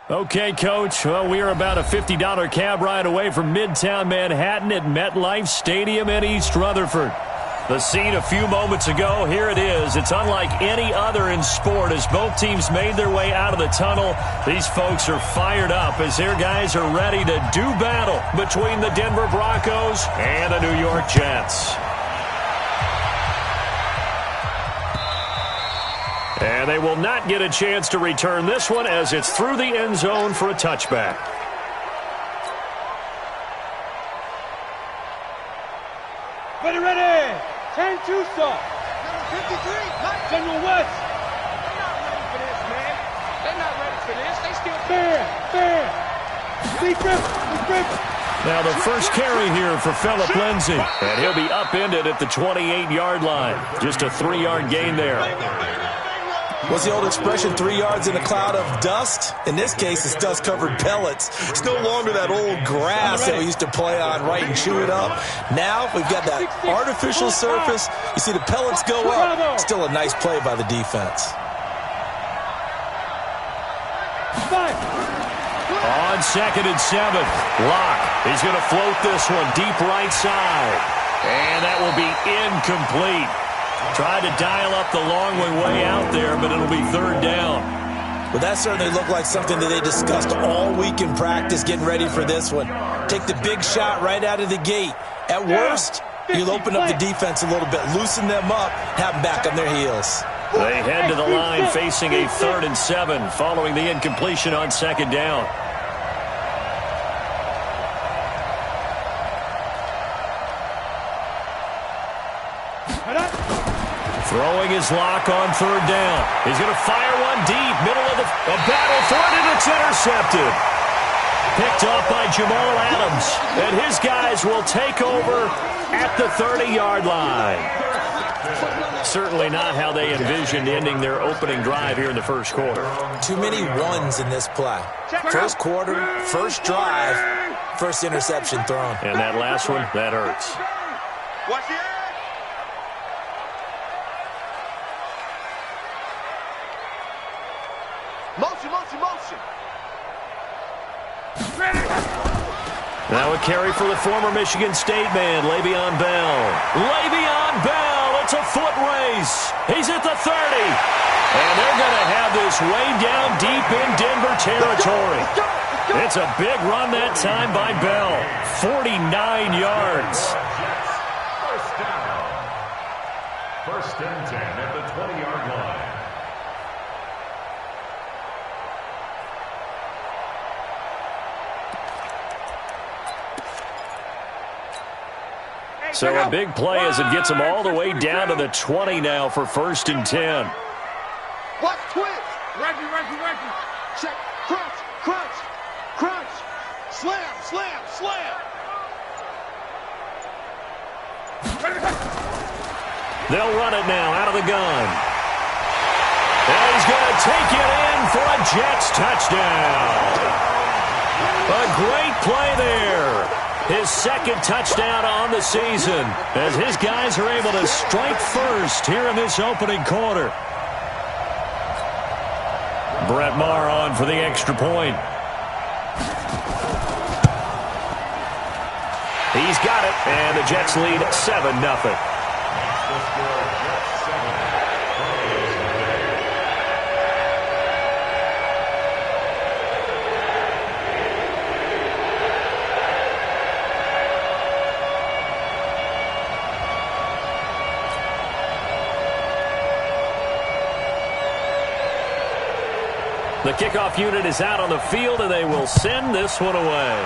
Okay, Coach. Well, we are about a $50 cab ride away from Midtown Manhattan at MetLife Stadium in East Rutherford. The scene a few moments ago, here it is. It's unlike any other in sport as both teams made their way out of the tunnel. These folks are fired up as their guys are ready to do battle between the Denver Broncos and the New York Jets. And they will not get a chance to return this one as it's through the end zone for a touchback. Ready. 10 Tucson. Number 53. General West. They're not ready for this, man. They're not ready for this. They still fair. Now the first carry here for Phillip Lindsay. And he'll be upended at the 28-yard line. Just a 3-yard gain there. What's the old expression, 3 yards in a cloud of dust? In this case, it's dust-covered pellets. It's no longer that old grass that we used to play on, right, and chew it up. Now we've got that artificial surface. You see the pellets go up. Still a nice play by the defense. On 2nd and 7, Locke. He's going to float this one deep right side. And that will be incomplete. Tried to dial up the long way out there, but it'll be 3rd down. Well, that certainly looked like something that they discussed all week in practice, getting ready for this one. Take the big shot right out of the gate. At worst, you'll open up the defense a little bit, loosen them up, have them back on their heels. They head to the line facing a 3rd and 7 following the incompletion on 2nd down. Throwing his Lock on 3rd down. He's going to fire one deep, middle of the battle for it, and it's intercepted. Picked off by Jamal Adams, and his guys will take over at the 30-yard line. Certainly not how they envisioned ending their opening drive here in the first quarter. Too many ones in this play. First quarter, first drive, first interception thrown. And that last one, that hurts. Watch it. Motion. Now a carry for the former Michigan State man, Le'Veon Bell, it's a foot race. He's at the 30. And they're going to have this way down deep in Denver territory. It's a big run that time by Bell. 49 yards. First and 10 at the 20-yard line. So a big play as it gets them all the way down to the 20 now for 1st and 10. Watch twitch. Reggie. Check. Crunch. Slam. They'll run it now out of the gun. And he's going to take it in for a Jets touchdown. A great play there. His 2nd touchdown on the season as his guys are able to strike first here in this opening quarter. Brett Maher on for the extra point. He's got it, and the Jets lead 7-0. The kickoff unit is out on the field, and they will send this one away.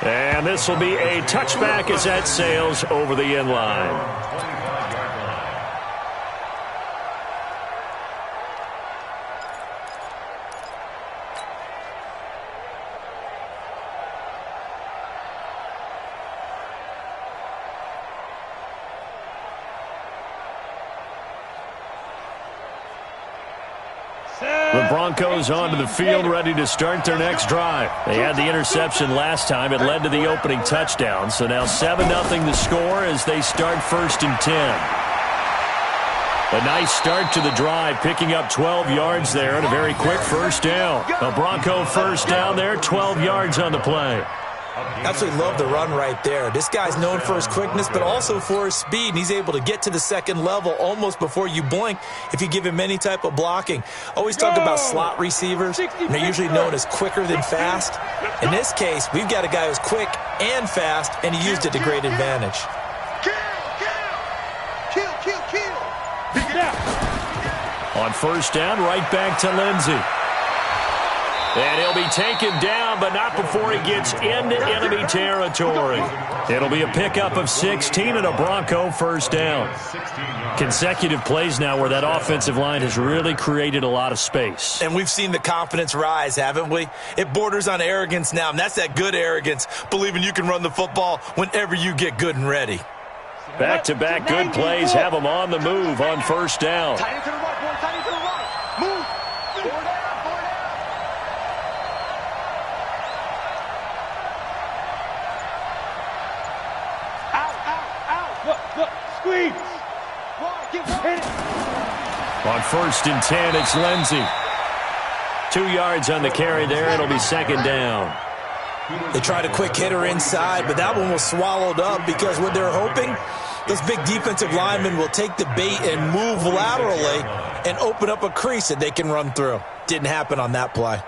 And this will be a touchback as that sails over the end line. The Broncos onto the field, ready to start their next drive. They had the interception last time. It led to the opening touchdown. So now 7-0 the score as they start 1st and 10. A nice start to the drive, picking up 12 yards there and a very quick first down. A Bronco first down there, 12 yards on the play. Absolutely love the run right there. This guy's known for his quickness, but also for his speed, and he's able to get to the second level almost before you blink if you give him any type of blocking. Always talk about slot receivers, and they're usually known as quicker than fast. In this case, we've got a guy who's quick and fast, and he used it to great advantage. On first down, right back to Lindsey. And he'll be taken down, but not before he gets into enemy territory. It'll be a pickup of 16 and a Bronco first down. Consecutive plays now where that offensive line has really created a lot of space. And we've seen the confidence rise, haven't we? It borders on arrogance now, and that's that good arrogance, believing you can run the football whenever you get good and ready. Back-to-back good plays have them on the move on first down. Tight into the right, boy. Tight into the right. Move. Four down, four down. Out. Look. Squeeze. Get hit it. On first and 10, it's Lindsey. 2 yards on the carry there. It'll be second down. They tried a quick hitter inside, but that one was swallowed up because what they're hoping, those big defensive linemen will take the bait and move laterally and open up a crease that they can run through. Didn't happen on that play.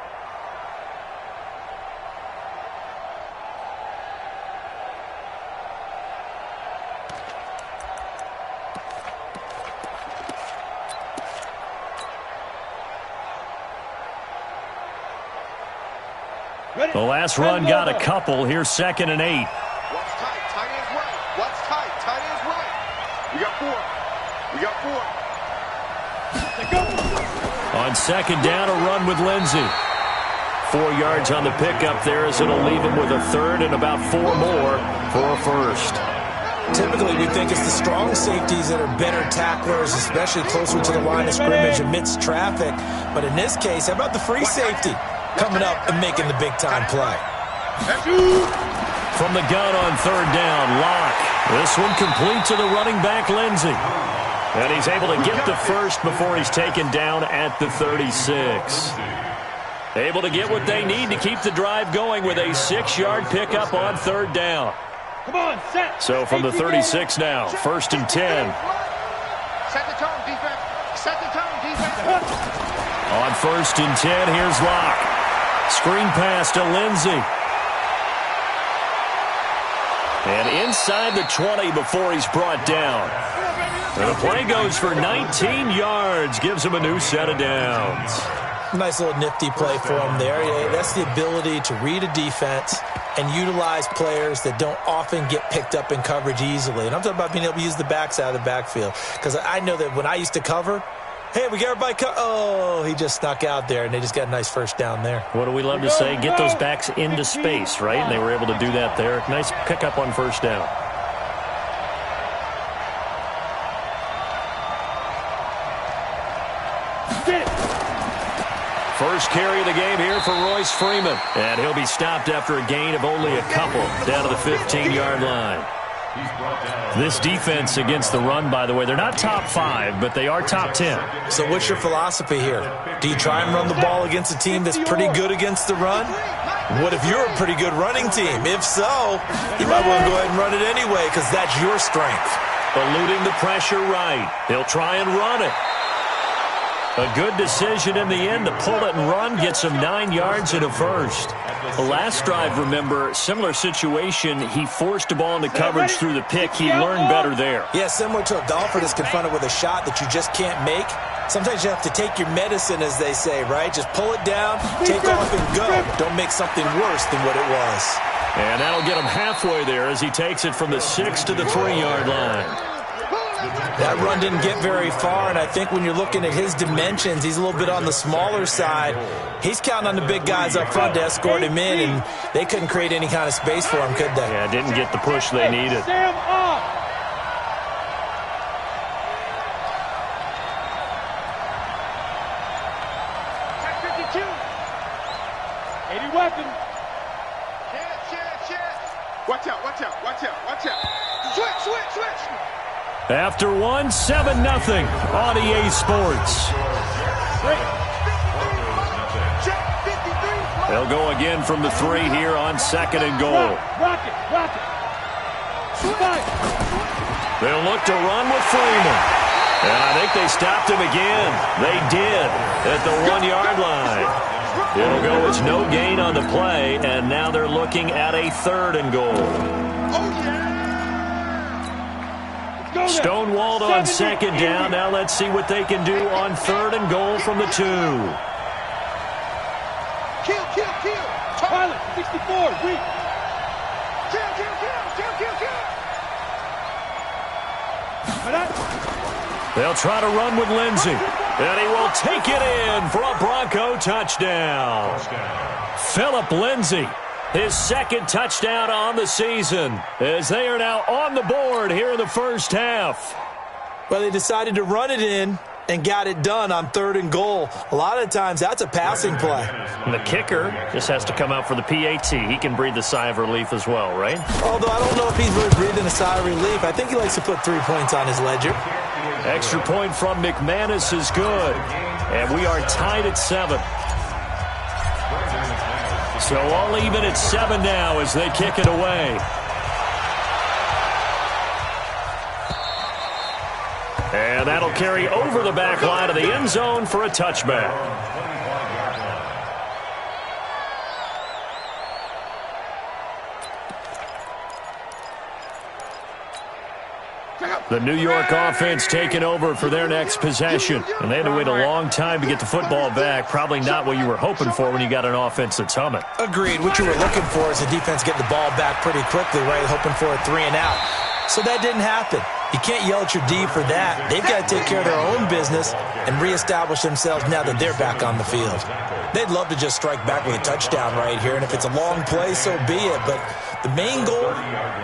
The last run got a couple. Here's second and 8. Watch tight. Tight end's right. Watch tight. Tight end's right. We got four. On second down, a run with Lindsey. 4 yards on the pickup there as it'll leave him with a third and about 4 more for a first. Typically, we think it's the strong safeties that are better tacklers, especially closer to the line of scrimmage amidst traffic. But in this case, how about the free safety coming up and making the big-time play? From the gun on third down, Locke. This one complete to the running back, Lindsey. And he's able to get the first before he's taken down at the 36. Able to get what they need to keep the drive going with a 6-yard pickup on third down. Come on, set. So from the 36 now, first and 10. Set the tone, defense. Set the tone, defense. On first and 10, here's Locke. Screen pass to Lindsey. And inside the 20 before he's brought down. And the play goes for 19 yards. Gives him a new set of downs. Nice little nifty play for him there. Yeah, that's the ability to read a defense and utilize players that don't often get picked up in coverage easily. And I'm talking about being able to use the backside of the backfield. Because I know that when I used to cover, hey, we got everybody oh, he just snuck out there, and they just got a nice first down there. What do we love to say? Get those backs into space, right? And they were able to do that there. Nice pickup on first down. First carry of the game here for Royce Freeman. And he'll be stopped after a gain of only a couple down to the 15-yard line. This defense against the run, by the way, they're not top 5, but they are top 10. So what's your philosophy here? Do you try and run the ball against a team that's pretty good against the run? What if you're a pretty good running team? If so, you might want to go ahead and run it anyway because that's your strength. Eluding the pressure right. He'll try and run it. A good decision in the end to pull it and run, gets him 9 yards and a first. The last drive, remember, similar situation. He forced the ball into coverage through the pick. He learned better there. Yeah, similar to a golfer that's confronted with a shot that you just can't make. Sometimes you have to take your medicine, as they say, right? Just pull it down, take off, and go. Don't make something worse than what it was. And that'll get him halfway there as he takes it from the 6 to the 3-yard line. That run didn't get very far, and I think when you're looking at his dimensions, he's a little bit on the smaller side. He's counting on the big guys up front to escort him in, and they couldn't create any kind of space for him, could they? Yeah, didn't get the push they needed. Sam up. Tech 52. 80 weapon. Chance. Watch out. Switch. After one, 7-0 on EA Sports. They'll go again from the 3 here on 2nd and goal. They'll look to run with Freeman. And I think they stopped him again. They did at the 1-yard line. It'll go as no gain on the play, and now they're looking at a 3rd and goal. Stonewalled on 2nd down. Now let's see what they can do on 3rd and goal from the 2. Kill. Pilot, 64, weak. Kill. They'll try to run with Lindsey. And he will take it in for a Bronco touchdown. Philip Lindsey, his 2nd touchdown on the season, as they are now on the board here in the first half. Well, they decided to run it in and got it done on 3rd and goal. A lot of times, that's a passing play. And the kicker just has to come out for the PAT. He can breathe a sigh of relief as well, right? Although I don't know if he's really breathing a sigh of relief. I think he likes to put 3 points on his ledger. Extra point from McManus is good. And we are tied at 7. So all even at 7 now as they kick it away. And that'll carry over the back line of the end zone for a touchback. The New York offense taking over for their next possession. And they had to wait a long time to get the football back. Probably not what you were hoping for when you got an offense that's humming. Agreed. What you were looking for is the defense getting the ball back pretty quickly, right? Hoping for a 3 and out. So that didn't happen. You can't yell at your D for that. They've got to take care of their own business and reestablish themselves now that they're back on the field. They'd love to just strike back with a touchdown right here, and if it's a long play, so be it. But the main goal,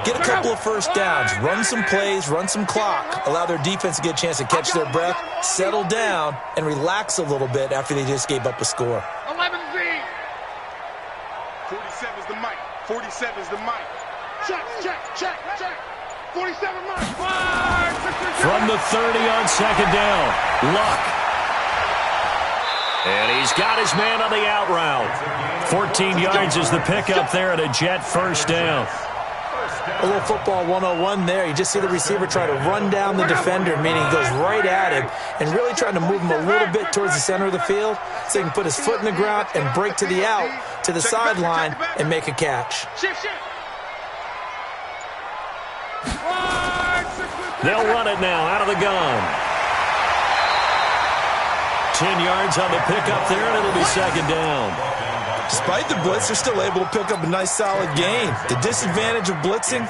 get a couple of first downs, run some plays, run some clock, allow their defense to get a chance to catch their breath, settle down, and relax a little bit after they just gave up a score. 11Z. 47's the mic. 47's the mic. Check. 47 mic. From the 30 on 2nd down, Luck. And he's got his man on the out route. 14 yards is the pickup there and a Jet first down. A little football 101 there. You just see the receiver try to run down the defender, meaning he goes right at him and really trying to move him a little bit towards the center of the field so he can put his foot in the ground and break to the out, to the sideline, and make a catch. They'll run it now out of the gun. 10 yards on the pickup there, and it'll be 2nd down. Despite the blitz, they're still able to pick up a nice, solid gain. The disadvantage of blitzing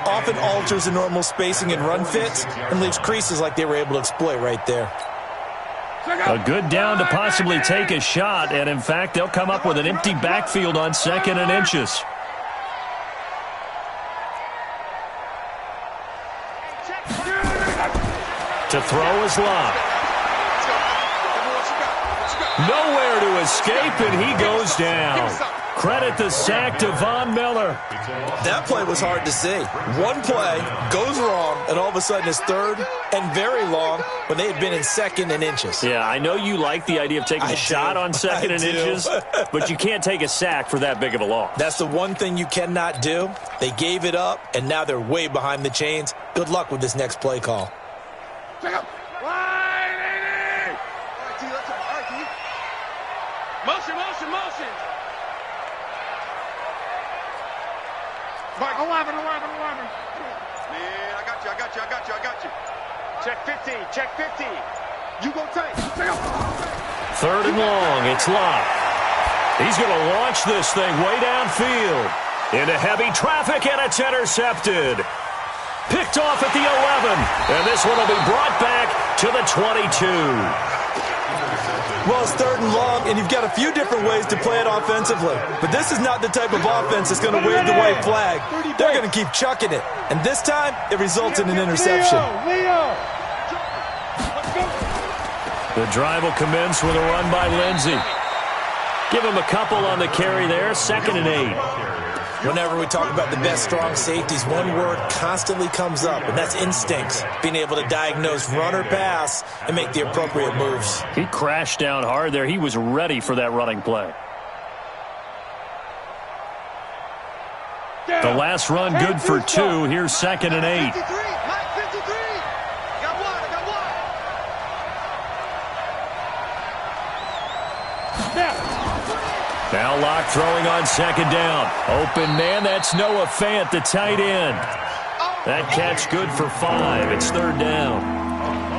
often alters the normal spacing and run fits and leaves creases like they were able to exploit right there. A good down to possibly take a shot, and in fact, they'll come up with an empty backfield on 2nd and inches. To throw is Locke. Nowhere to escape, and he goes down. Credit the sack to Von Miller. That play was hard to see. One play goes wrong, and all of a sudden it's 3rd and very long when they had been in 2nd and inches. Yeah, I know you like the idea of taking a shot on 2nd and inches, but you can't take a sack for that big of a loss. That's the one thing you cannot do. They gave it up, and now they're way behind the chains. Good luck with this next play call. Check up. Motion. Mike, 11. Man, I got you. Check 15. You go tight. Check up. 3rd and long. It's Locke. He's going to launch this thing way downfield. Into heavy traffic, and it's intercepted. Picked off at the 11. And this one will be brought back to the 22. Well, it's 3rd and long, and you've got a few different ways to play it offensively. But this is not the type of offense that's going to wave the white flag. They're going to keep chucking it. And this time, it results in an interception. The drive will commence with a run by Lindsey. Give him a couple on the carry there, 2nd and 8. Whenever we talk about the best strong safeties, one word constantly comes up, and that's instincts. Being able to diagnose run or pass and make the appropriate moves. He crashed down hard there. He was ready for that running play. The last run good for 2. Here's 2nd and 8. Now Locke throwing on 2nd down. Open man, that's Noah Fant, the tight end. That catch good for 5. It's 3rd down.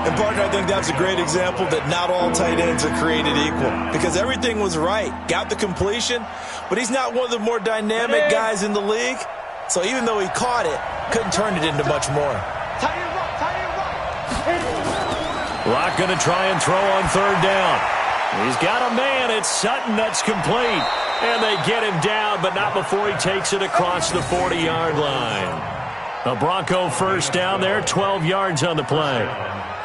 And, partner, I think that's a great example that not all tight ends are created equal. Because everything was right. Got the completion, but he's not one of the more dynamic guys in the league. So even though he caught it, couldn't turn it into much more. Locke going to try and throw on 3rd down. He's got a man. It's Sutton. That's complete. And they get him down, but not before he takes it across the 40-yard line. A Bronco first down there, 12 yards on the play.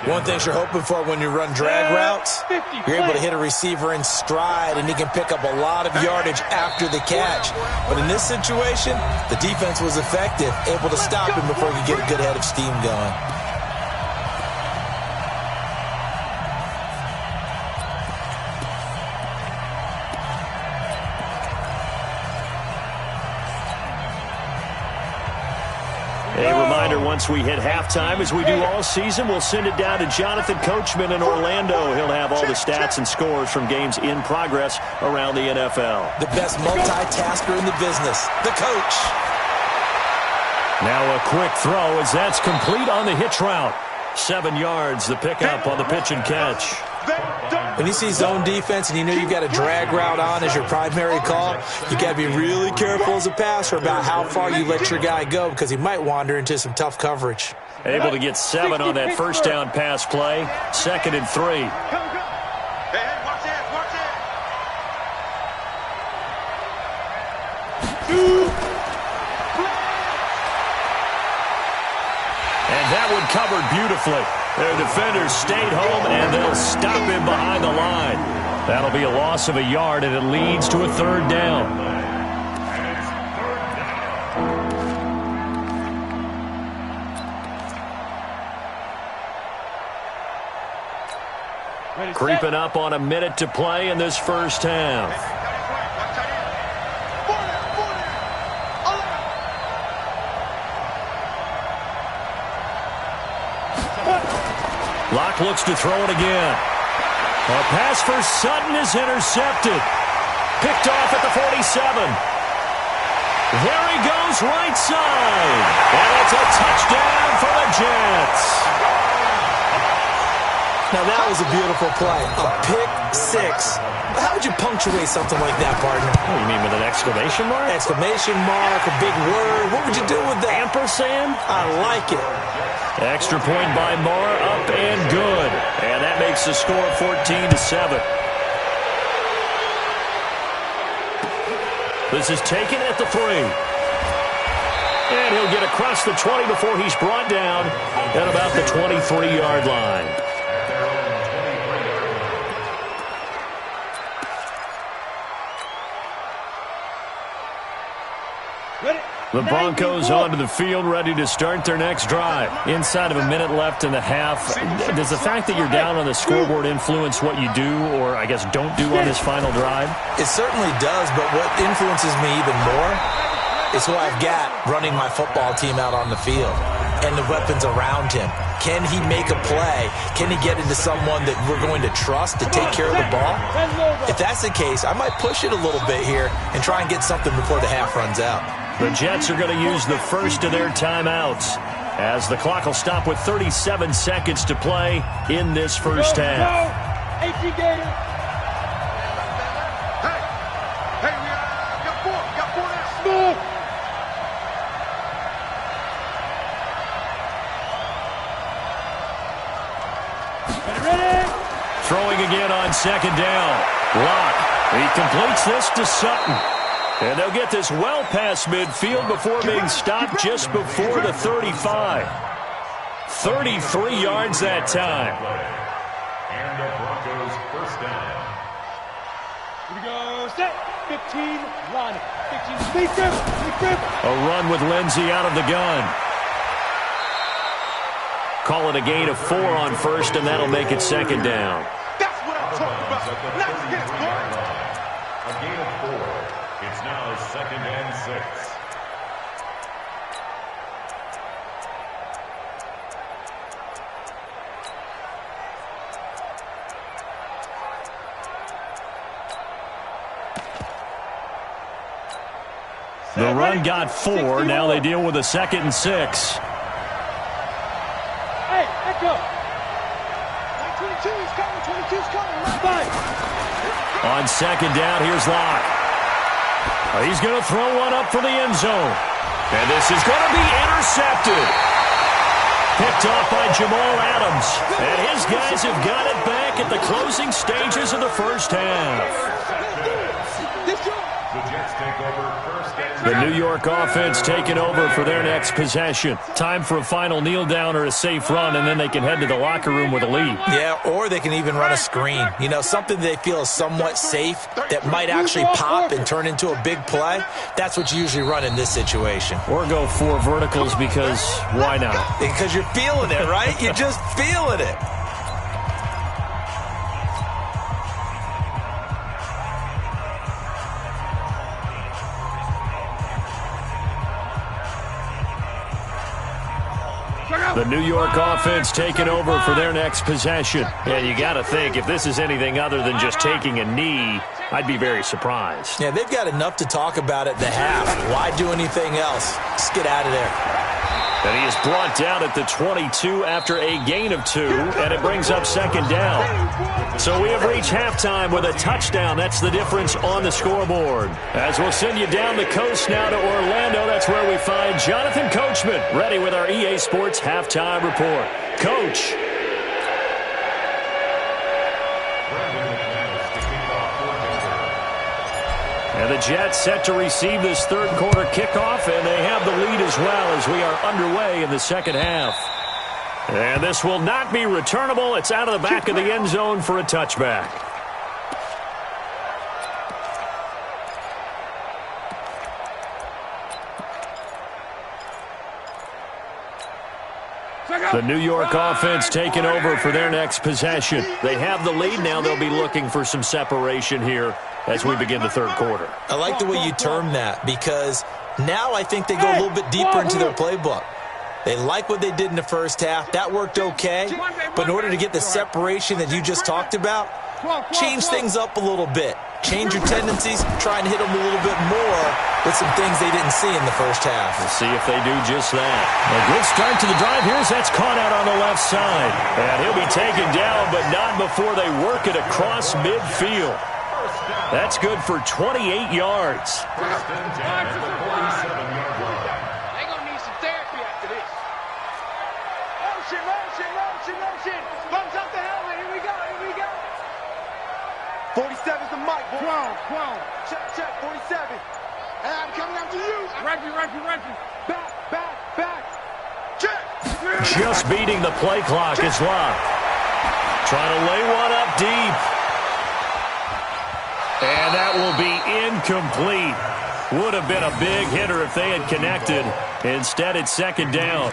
One thing you're hoping for when you run drag routes, you're able to hit a receiver in stride, and he can pick up a lot of yardage after the catch. But in this situation, the defense was effective, able to stop him before he could get a good head of steam going. A reminder, once we hit halftime, as we do all season, we'll send it down to Jonathan Coachman in Orlando. He'll have all the stats and scores from games in progress around the NFL. The best multitasker in the business, the coach. Now a quick throw as that's complete on the hitch route. 7 yards, the pickup on the pitch and catch. When you see zone defense and you know you've got a drag route on as your primary call, you got to be really careful as a passer about how far you let your guy go because he might wander into some tough coverage. Able to get 7 on that first down pass play. 2nd and 3. And that one covered beautifully. Their defenders stayed home, and they'll stop him behind the line. That'll be a loss of a yard, and it leads to a 3rd down. Creeping up on a minute to play in this first half. Locke looks to throw it again. A pass for Sutton is intercepted. Picked off at the 47. There he goes right side. And it's a touchdown for the Jets. Now that was a beautiful play. A pick 6. How would you punctuate something like that, partner? Oh, you mean with an exclamation mark? Exclamation mark, a big word. What would you do with that? Ampersand? I like it. Extra point by Moore, up and good. And that makes the score 14-7. This is taken at the 3. And he'll get across the 20 before he's brought down at about the 23-yard line. The Broncos onto the field, ready to start their next drive. Inside of a minute left in the half, does the fact that you're down on the scoreboard influence what you do, or I guess don't do on this final drive? It certainly does, but what influences me even more is who I've got running my football team out on the field and the weapons around him. Can he make a play? Can he get into someone that we're going to trust to take care of the ball? If that's the case, I might push it a little bit here and try and get something before the half runs out. The Jets are going to use the first of their timeouts as the clock will stop with 37 seconds to play in this first half. Throwing again on 2nd down. Locke. He completes this to Sutton. And they'll get this well past midfield before being stopped just before the 35. 33 yards that time. And the Broncos first down. Here we go. Set. 15. Line. A run with Lindsey out of the gun. Call it a gain of 4 on first, and that'll make it second down. That's what I'm talking about. Nice hit, boy. A gain of 4. It's now second and 6. The run got 4. Now they deal with a 2nd and 6. Hey, echo. 22 is coming. 22 is coming. Right. On second down, here's Locke. He's going to throw one up for the end zone. And this is going to be intercepted. Picked off by Jamal Adams. And his guys have got it back at the closing stages of the first half. The Jets take over first and The New York offense taking over for their next possession. Time for a final kneel down or a safe run, and then they can head to the locker room with a lead. Yeah, or they can even run a screen. You know, something they feel is somewhat safe that might actually pop and turn into a big play. That's what you usually run in this situation. Or go 4 verticals because why not? Because you're feeling it, right? You're just feeling it. The New York offense taking over for their next possession. Yeah, you got to think, if this is anything other than just taking a knee, I'd be very surprised. Yeah, they've got enough to talk about at the half. Why do anything else? Just get out of there. And he is brought down at the 22 after a gain of 2, and it brings up second down. So we have reached halftime with a touchdown. That's the difference on the scoreboard. As we'll send you down the coast now to Orlando, that's where we find Jonathan Coachman, ready with our EA Sports halftime report. Coach. And the Jets set to receive this third quarter kickoff, and they have the lead as well as we are underway in the second half. And this will not be returnable. It's out of the back of the end zone for a touchback. The New York offense taking over for their next possession. They have the lead. Now they'll be looking for some separation here as we begin the third quarter. I like the way you term that because now I think they go a little bit deeper into their playbook. They like what they did in the first half. That worked okay. But in order to get the separation that you just talked about, change things up a little bit. Change your tendencies, try and hit them a little bit more with some things they didn't see in the first half. We'll see if they do just that. A good start to the drive. Here's that's caught out on the left side. And he'll be taken down, but not before they work it across midfield. That's good for 28 yards. first and 10 at the 47-yard line. They're going to need some therapy after this. Motion, motion, motion, motion. Thumbs up the helmet. Here we go, here we go. 47's the mic, boy. 12. Check, check, 47. Hey, I'm coming after you. Ready. Back. Check. Just beating the play clock is Locke. Trying to lay one up deep. And that will be incomplete. Would have been a big hitter if they had connected. Instead, it's second down.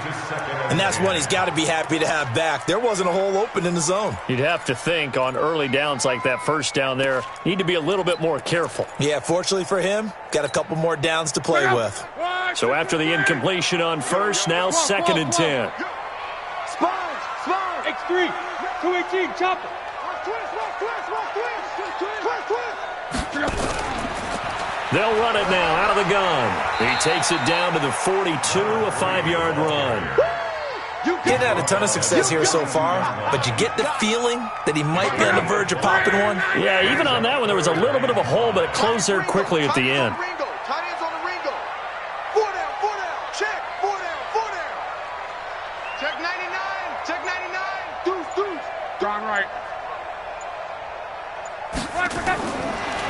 And that's one he's got to be happy to have back. There wasn't a hole open in the zone. You'd have to think on early downs like that first down there, need to be a little bit more careful. Yeah, fortunately for him, got a couple more downs to play with. So after the incompletion on first, now second and 10. Spine. X3. 218, chopper. Twist. They'll run it now out of the gun. He takes it down to the 42, a 5-yard run. Getting had a ton of success here so far, but you get the feeling that he might be on the verge of popping one. Yeah, even on that one, there was a little bit of a hole, but it closed there quickly at the end. Tight ends on the Ringo. 4 down. Check. 4 down. Check 99. Deuce. Gone right.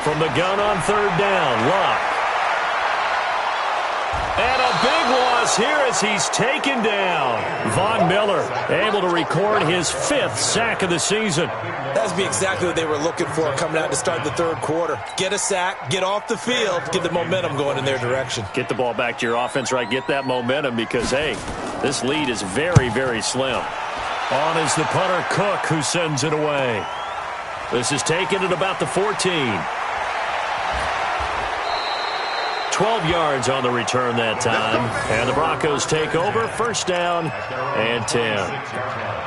From the gun on third down, Locke. And a big loss here as he's taken down. Von Miller able to record his 5th sack of the season. That's exactly what they were looking for coming out to start the third quarter. Get a sack, get off the field, get the momentum going in their direction. Get the ball back to your offense, right? Get that momentum because, hey, this lead is very, very slim. On is the punter, Cook, who sends it away. This is taken at about the 14. 12 yards on the return that time. And the Broncos take over. First down and 10.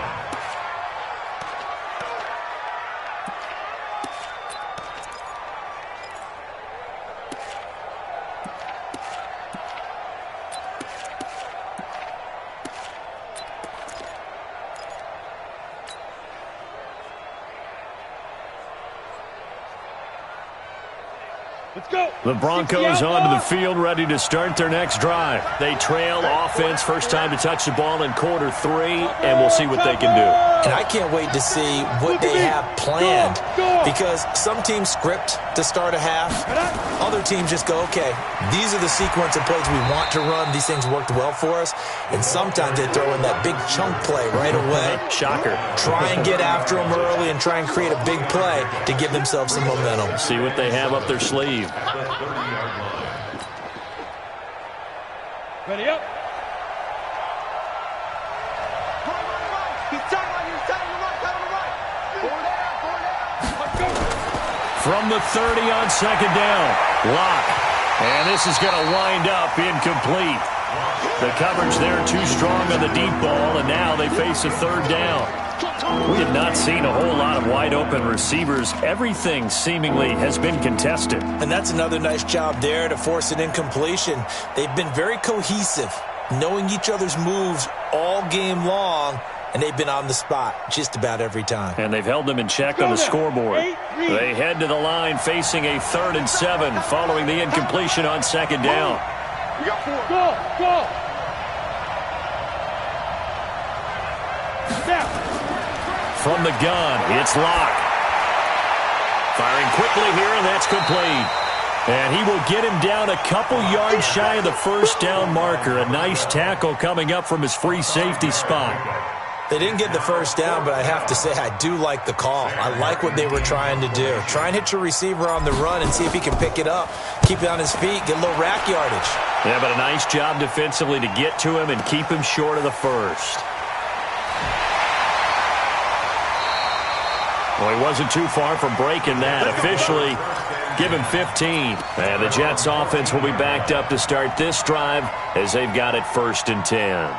The Broncos onto the field, ready to start their next drive. They trail offense, first time to touch the ball in quarter 3, and we'll see what they can do. And I can't wait to see what they have planned, because some teams script to start a half. Other teams just go, okay, these are the sequence of plays we want to run. These things worked well for us. And sometimes they throw in that big chunk play right away. Shocker. Try and get after them early and try and create a big play to give themselves some momentum. See what they have up their sleeve. Ready up. From the 30 on second down. Lock. And this is going to wind up incomplete. The coverage there too strong on the deep ball, and now they face a third down. We have not seen a whole lot of wide-open receivers. Everything seemingly has been contested. And that's another nice job there to force an incompletion. They've been very cohesive, knowing each other's moves all game long, and they've been on the spot just about every time. And they've held them in check on the scoreboard. They head to the line facing a 3rd and 7 following the incompletion on second down. We got 4. Go. From the gun, it's Locke. Firing quickly here, and that's complete. And he will get him down a couple yards shy of the first down marker. A nice tackle coming up from his free safety spot. They didn't get the first down, but I have to say I do like the call. I like what they were trying to do. Try and hit your receiver on the run and see if he can pick it up. Keep it on his feet, get a little rack yardage. Yeah, but a nice job defensively to get to him and keep him short of the first. Well, he wasn't too far from breaking that. Officially, give him 15. And the Jets offense will be backed up to start this drive as they've got it 1st and 10.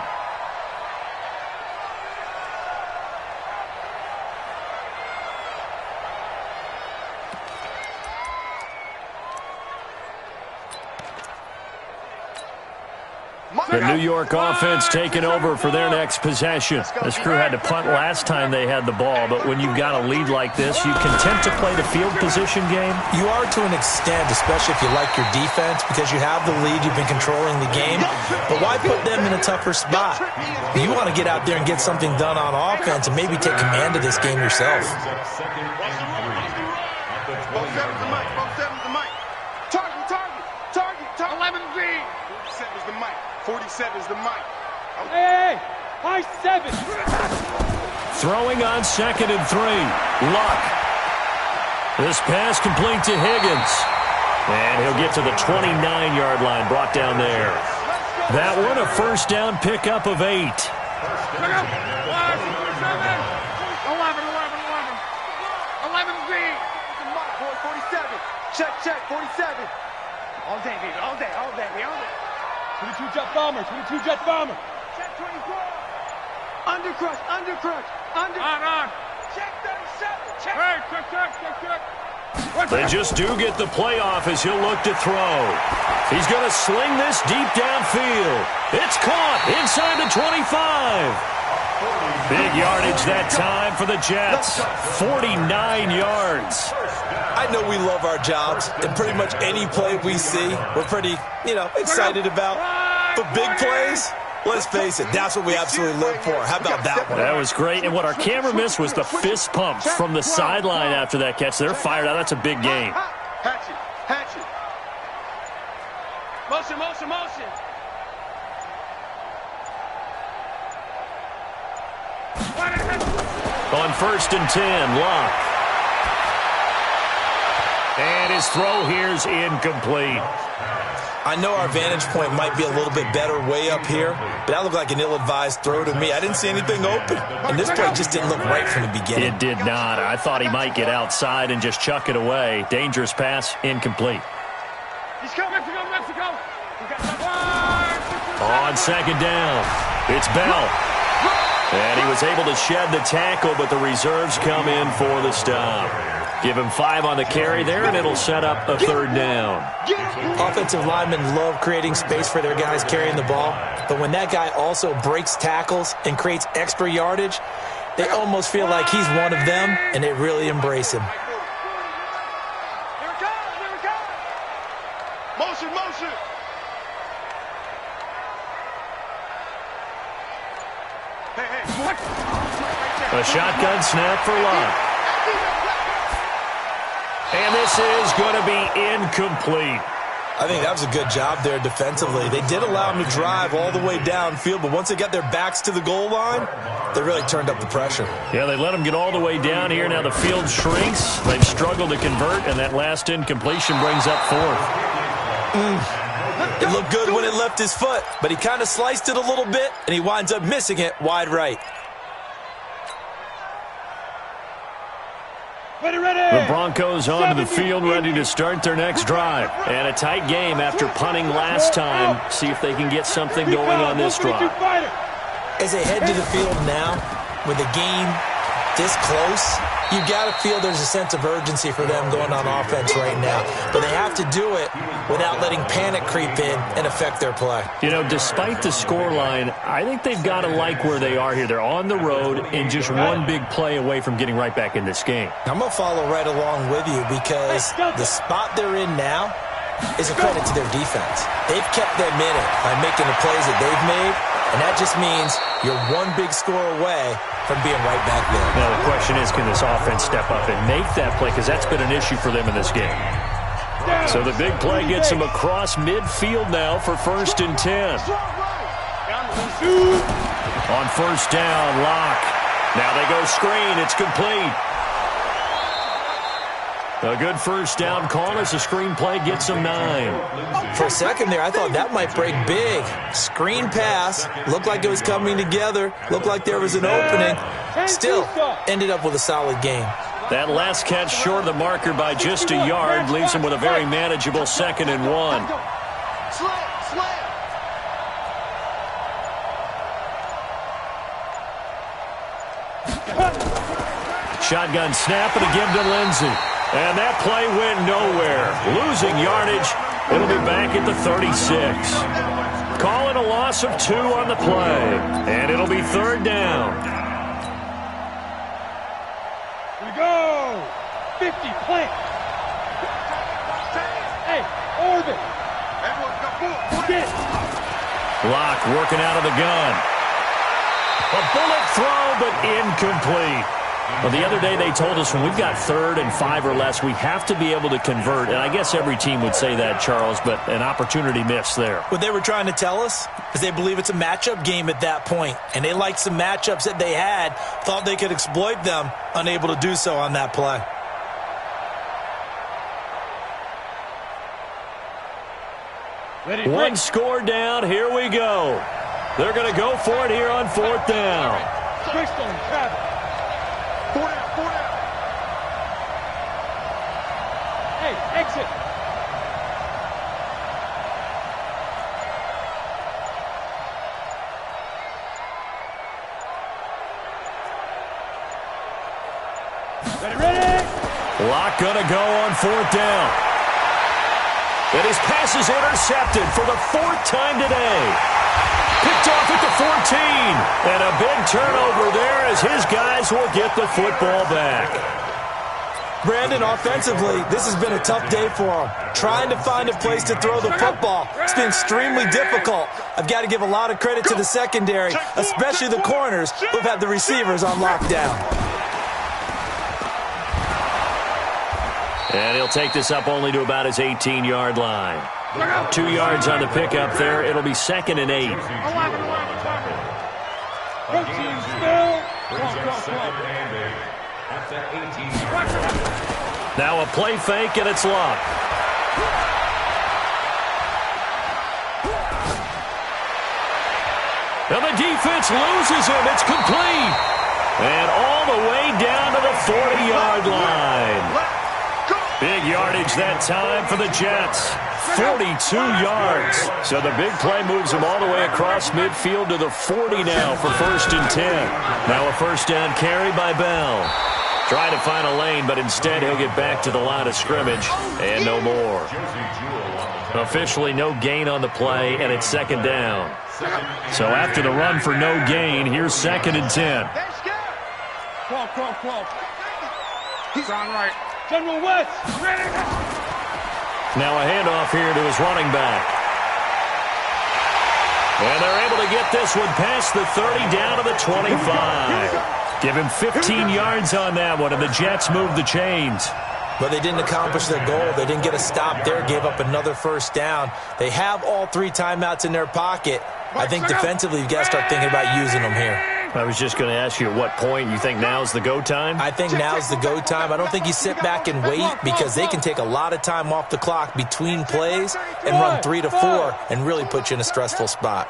The New York offense taking over for their next possession. This crew had to punt last time they had the ball, but when you've got a lead like this, you content to play the field position game? You are to an extent, especially if you like your defense, because you have the lead, you've been controlling the game. But why put them in a tougher spot? You want to get out there and get something done on offense and maybe take command of this game yourself. Both sevens the mic. Target. 11 green. 47 is the mic. 47 is the mic. Hey, high 7. Throwing on 2nd and 3. Luck. This pass complete to Higgins. And he'll get to the 29-yard line, brought down there. That one a first down pickup of 8. 11. green. 47. Check. 47. All day, baby. All day. 22 Jet Bomber. Check 24. Undercrush. On. Check 37. Check. Hey, check. They just do get the playoff as he'll look to throw. He's going to sling this deep downfield. It's caught inside the 25. Big yardage that time for the Jets. 49 yards. I know we love our jobs, and pretty much any play we see, we're pretty, excited about. But big plays, let's face it, that's what we absolutely live for. How about that one? That was great, and what our camera missed was the fist pumps from the sideline after that catch. They're fired out. That's a big game. Hatchet. Motion. On 1st and 10, Locke. And his throw here's incomplete. I know our vantage point might be a little bit better way up here, but that looked like an ill-advised throw to me. I didn't see anything open, and this play just didn't look right from the beginning. It did not. I thought he might get outside and just chuck it away. Dangerous pass, incomplete. He's coming, Mexico! On 2nd down, it's Bell. And he was able to shed the tackle, but the reserves come in for the stop. Give him 5 on the carry there, and it'll set up a 3rd down. Offensive linemen love creating space for their guys carrying the ball, but when that guy also breaks tackles and creates extra yardage, they almost feel like he's one of them, and they really embrace him. Here it comes! Motion, motion! A shotgun snap for Locke. And this is going to be incomplete. I think that was a good job there defensively. They did allow him to drive all the way downfield, but once they got their backs to the goal line, they really turned up the pressure. Yeah, they let him get all the way down here. Now the field shrinks. They've struggled to convert, and that last incompletion brings up 4th. It looked good when it left his foot, but he kind of sliced it a little bit, and he winds up missing it wide right. The Broncos onto the field, ready to start their next drive. And a tight game after punting last time. See if they can get something going on this drive. As they head to the field now, with the game this close, you got to feel there's a sense of urgency for them going on offense right now. But they have to do it without letting panic creep in and affect their play. You know, despite the scoreline, I think they've got to like where they are here. They're on the road and just one big play away from getting right back in this game. I'm going to follow right along with you because the spot they're in now is a credit to their defense. They've kept them in it by making the plays that they've made, and that just means you're one big score away from being right back there. Now, the question is, can this offense step up and make that play? Because that's been an issue for them in this game. So the big play gets them across midfield now for 1st and 10. On 1st down, Locke. Now they go screen. It's complete. A good 1st down call as the screen play gets them 9. For a second there, I thought that might break big. Screen pass. Looked like it was coming together. Looked like there was an opening. Still ended up with a solid game. That last catch short of the marker by just a yard leaves him with a very manageable 2nd and 1. Shotgun snap and a give to Lindsey. And that play went nowhere. Losing yardage. It'll be back at the 36. Calling a loss of 2 on the play. And it'll be 3rd down. Here we go. 50, plant. Hey, orbit. Get it. Locke working out of the gun. A bullet throw, but incomplete. Well, the other day they told us when we've got 3rd and 5 or less, we have to be able to convert. And I guess every team would say that, Charles, but an opportunity missed there. What they were trying to tell us is they believe it's a matchup game at that point. And they liked some matchups that they had, thought they could exploit them, unable to do so on that play. One score down. Here we go. They're going to go for it here on 4th down. Hey, exit. Ready. Locke going to go on 4th down. And his pass is intercepted for the 4th time today. Picked off at the 14. And a big turnover there as his guys will get the football back. Brandon, offensively, this has been a tough day for him. Trying to find a place to throw the football. It's been extremely difficult. I've got to give a lot of credit to the secondary, especially the corners who've had the receivers on lockdown. And he'll take this up only to about his 18-yard line. 2 yards on the pickup there. It'll be 2nd and 8. Protein still. Brings up 2nd and 8. That's an 18-yard. Now a play fake, and it's locked. And the defense loses him. It's complete. And all the way down to the 40-yard line. Big yardage that time for the Jets. 42 yards. So the big play moves him all the way across midfield to the 40 now for 1st and 10. Now a first down carry by Bell. Trying to find a lane, but instead he'll get back to the line of scrimmage and no more. Officially no gain on the play, and it's 2nd down. So after the run for no gain, here's 2nd and 10. He's on right. General West, ready. Now a handoff here to his running back. And they're able to get this one past the 30 down to the 25. Give him 15 yards on that one, and the Jets move the chains. But they didn't accomplish their goal. They didn't get a stop there, gave up another first down. They have all 3 timeouts in their pocket. I think defensively you've got to start thinking about using them here. I was just going to ask you at what point you think now's the go time? I think now's the go time. I don't think you sit back and wait because they can take a lot of time off the clock between plays and run 3 to 4 and really put you in a stressful spot.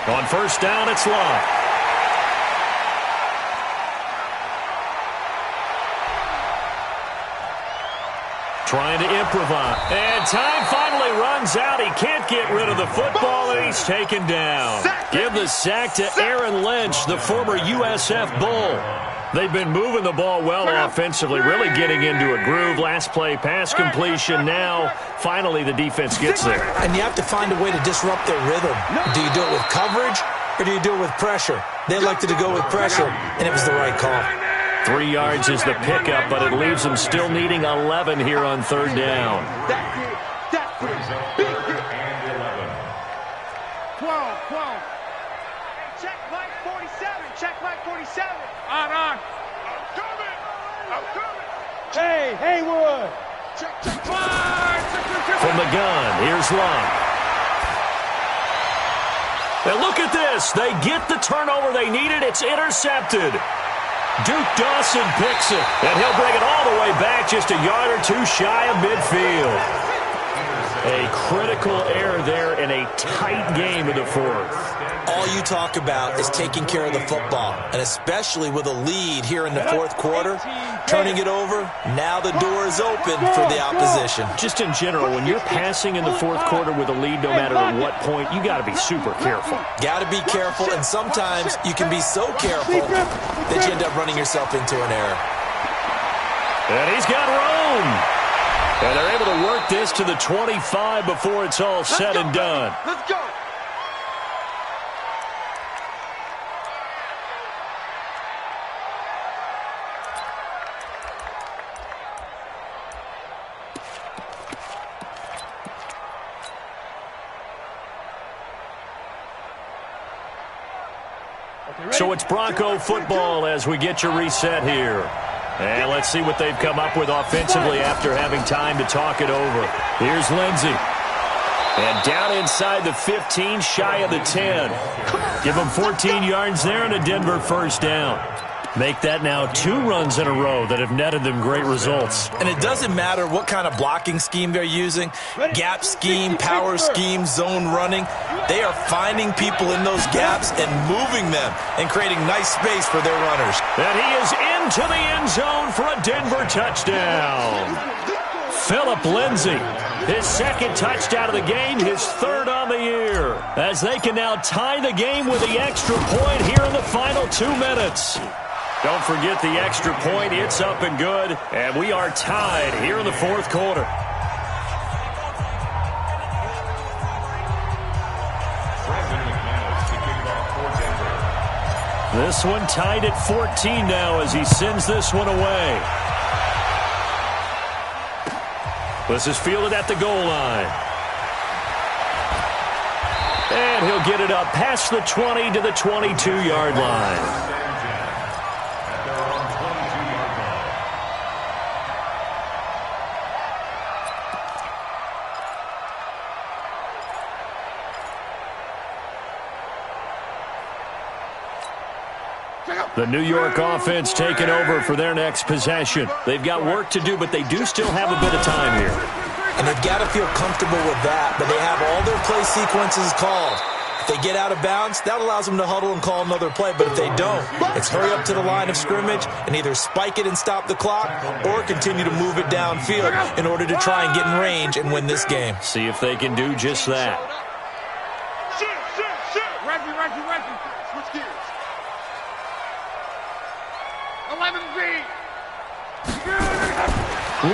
On first down, it's locked. Trying to improvise. And time finally runs out. He can't get rid of the football, and he's taken down. Give the sack to Aaron Lynch, the former USF Bull. They've been moving the ball well offensively, really getting into a groove. Last play, pass completion. Now, finally, the defense gets there. And you have to find a way to disrupt their rhythm. Do you do it with coverage, or do you do it with pressure? They elected to go with pressure, and it was the right call. 3 yards is the pickup, but it leaves them still needing 11 here on 3rd down. That's it. That's it. Big hit. And 11. 12. Check Mike 47. Check Mike 47. On. I'm coming. Hey, Haywood. Check. From the gun, here's Love. And look at this. They get the turnover they needed. It's intercepted. Duke Dawson picks it, and he'll bring it all the way back just a yard or 2 shy of midfield. A critical error there in a tight game in the 4th. All you talk about is taking care of the football, and especially with a lead here in the 4th quarter, turning it over, now the door is open for the opposition. Just in general, when you're passing in the 4th quarter with a lead, no matter at what point, you got to be super careful. Got to be careful, and sometimes you can be so careful that you end up running yourself into an error. And he's got Rome. And they're able to work this to the 25 before it's all said and done. Let's go. So it's Bronco football as we get your reset here. And let's see what they've come up with offensively after having time to talk it over. Here's Lindsey. And down inside the 15, shy of the 10. Give them 14 yards there and a Denver first down. Make that now 2 runs in a row that have netted them great results. And it doesn't matter what kind of blocking scheme they're using, gap scheme, power scheme, zone running. They are finding people in those gaps and moving them and creating nice space for their runners. And he is into the end zone for a Denver touchdown. Phillip Lindsay, his 2nd touchdown of the game, his 3rd on the year. As they can now tie the game with the extra point here in the final 2 minutes. Don't forget the extra point. It's up and good. And we are tied here in the 4th quarter. This one tied at 14 now as he sends this one away. This is fielded at the goal line. And he'll get it up past the 20 to the 22-yard line. The New York offense taking over for their next possession. They've got work to do, but they do still have a bit of time here. And they've got to feel comfortable with that, but they have all their play sequences called. If they get out of bounds, that allows them to huddle and call another play. But if they don't, it's hurry up to the line of scrimmage and either spike it and stop the clock or continue to move it downfield in order to try and get in range and win this game. See if they can do just that. Reggie. Switch gears. 11B.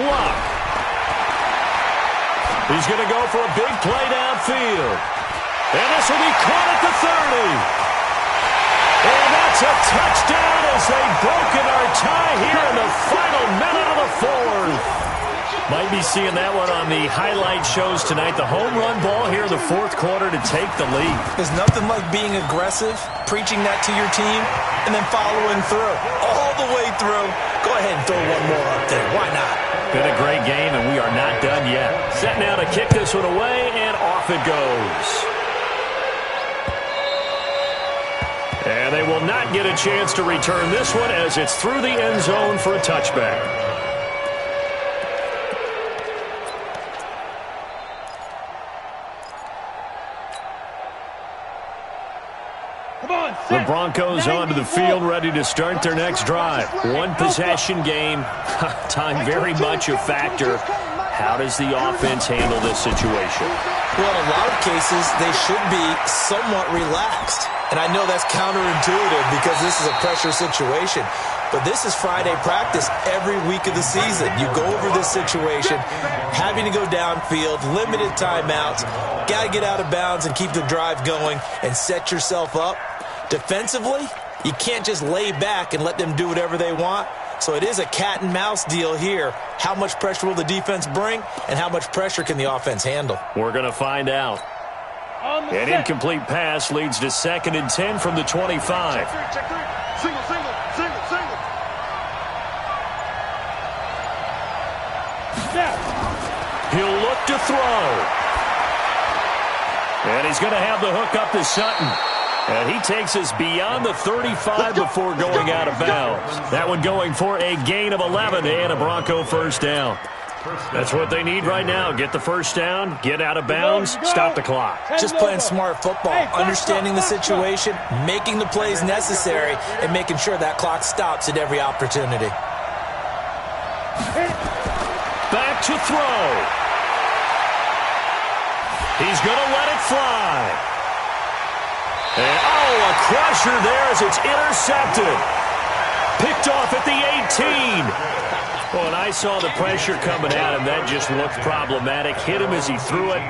Luck. He's going to go for a big play downfield. And this will be caught at the 30. And that's a touchdown as they've broken our tie here in the final minute of the fourth. Might be seeing that one on the highlight shows tonight. The home run ball here in the fourth quarter to take the lead. There's nothing like being aggressive, preaching that to your team, and then following through. All the way through. Go ahead and throw one more up there. Why not? Been a great game, and we are not done yet. Set now to kick this one away, and off it goes. And they will not get a chance to return this one as it's through the end zone for a touchback. The Broncos onto the field, ready to start their next drive. One possession game. Time very much a factor. How does the offense handle this situation? Well, in a lot of cases, they should be somewhat relaxed. And I know that's counterintuitive because this is a pressure situation. But this is Friday practice every week of the season. You go over this situation, having to go downfield, limited timeouts, got to get out of bounds and keep the drive going and set yourself up. Defensively, you can't just lay back and let them do whatever they want. So it is a cat and mouse deal here. How much pressure will the defense bring and how much pressure can the offense handle? We're going to find out. An incomplete pass leads to 2nd and 10 from the 25. Check three. Single. He'll look to throw. And he's going to have the hook up to Sutton. And he takes us beyond the 35 before going out of bounds. That one going for a gain of 11 and a Bronco first down. That's what they need right now. Get the first down, get out of bounds, stop the clock. Just playing smart football, understanding the situation, making the plays necessary, and making sure that clock stops at every opportunity. Back to throw. He's going to let it fly. And, a crusher there as it's intercepted. Picked off at the 18. Well, and I saw the pressure coming at him. That just looked problematic. Hit him as he threw it,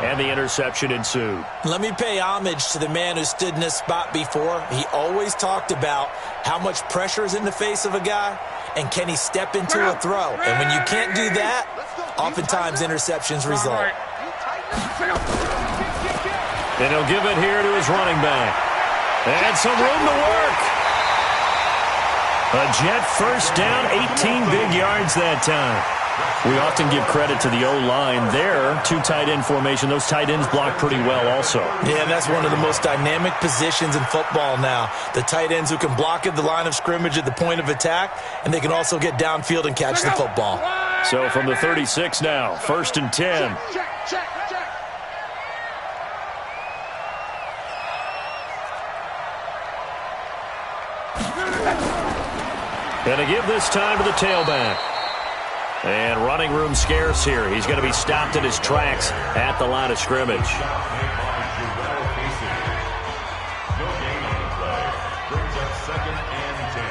and the interception ensued. Let me pay homage to the man who stood in this spot before. He always talked about how much pressure is in the face of a guy, and can he step into a throw. And when you can't do that, oftentimes interceptions result. And he'll give it here to his running back. And some room to work. A Jet first down, 18 big yards that time. We often give credit to the O-line there. 2 tight end formation. Those tight ends block pretty well also. Yeah, that's one of the most dynamic positions in football now. The tight ends who can block at the line of scrimmage at the point of attack, and they can also get downfield and catch the football. So from the 36 now, 1st and 10. Check. And to give this time to the tailback. And running room scarce here. He's going to be stopped in his tracks at the line of scrimmage. No gain on the play. Brings up 2nd and 10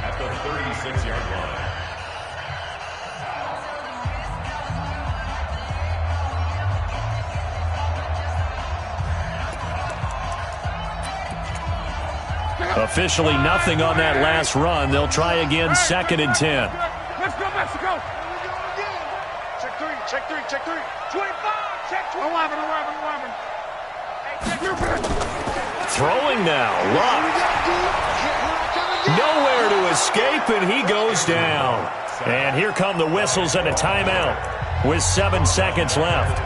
at the 36-yard line. Officially nothing on that last run. They'll try again, 2nd and 10. Let's go, Mexico. Check three. 25. Check 11. Throwing now, Luck. Nowhere to escape, and he goes down. And here come the whistles and a timeout with 7 seconds left.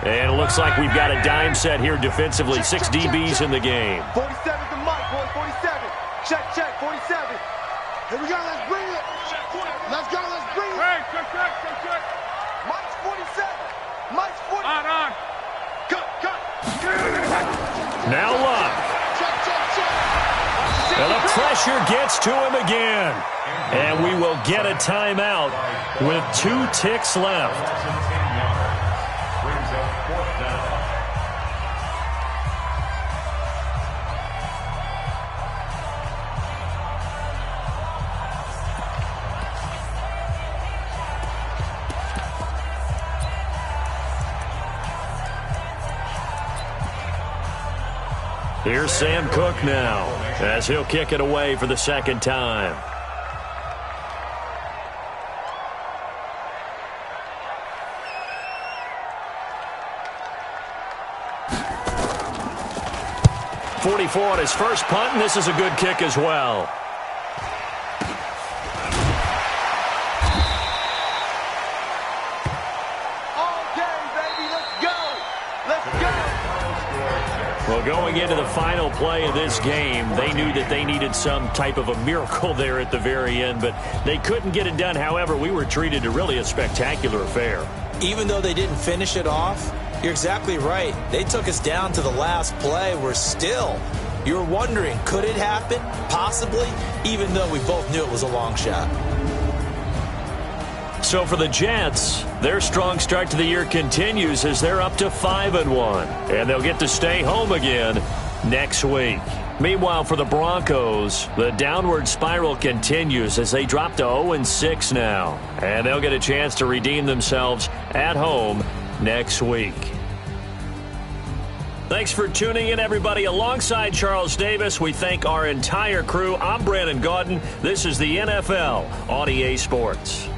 And it looks like we've got a dime set here defensively. 6 DBs in the game. 47 to Mike, boys, 47. Check, 47. Here we go, let's bring it. Let's go, let's bring it. Hey, check. Mike's 47. Mike's 40. On. Cut. Now Luck. Check. And the pressure gets to him again. And we will get a timeout with 2 ticks left. Brings up 4th down. Here's Sam Cook now as he'll kick it away for the second time. .44 on his first punt, and this is a good kick as well. Well, going into the final play of this game, they knew that they needed some type of a miracle there at the very end, but they couldn't get it done. However, we were treated to really a spectacular affair. Even though they didn't finish it off, you're exactly right. They took us down to the last play. You're wondering, could it happen? Possibly, even though we both knew it was a long shot. So for the Jets, their strong start to the year continues as they're up to 5-1, and they'll get to stay home again next week. Meanwhile, for the Broncos, the downward spiral continues as they drop to 0-6 now, and they'll get a chance to redeem themselves at home next week. Thanks for tuning in, everybody. Alongside Charles Davis, we thank our entire crew. I'm Brandon Gaudin. This is the NFL on EA Sports.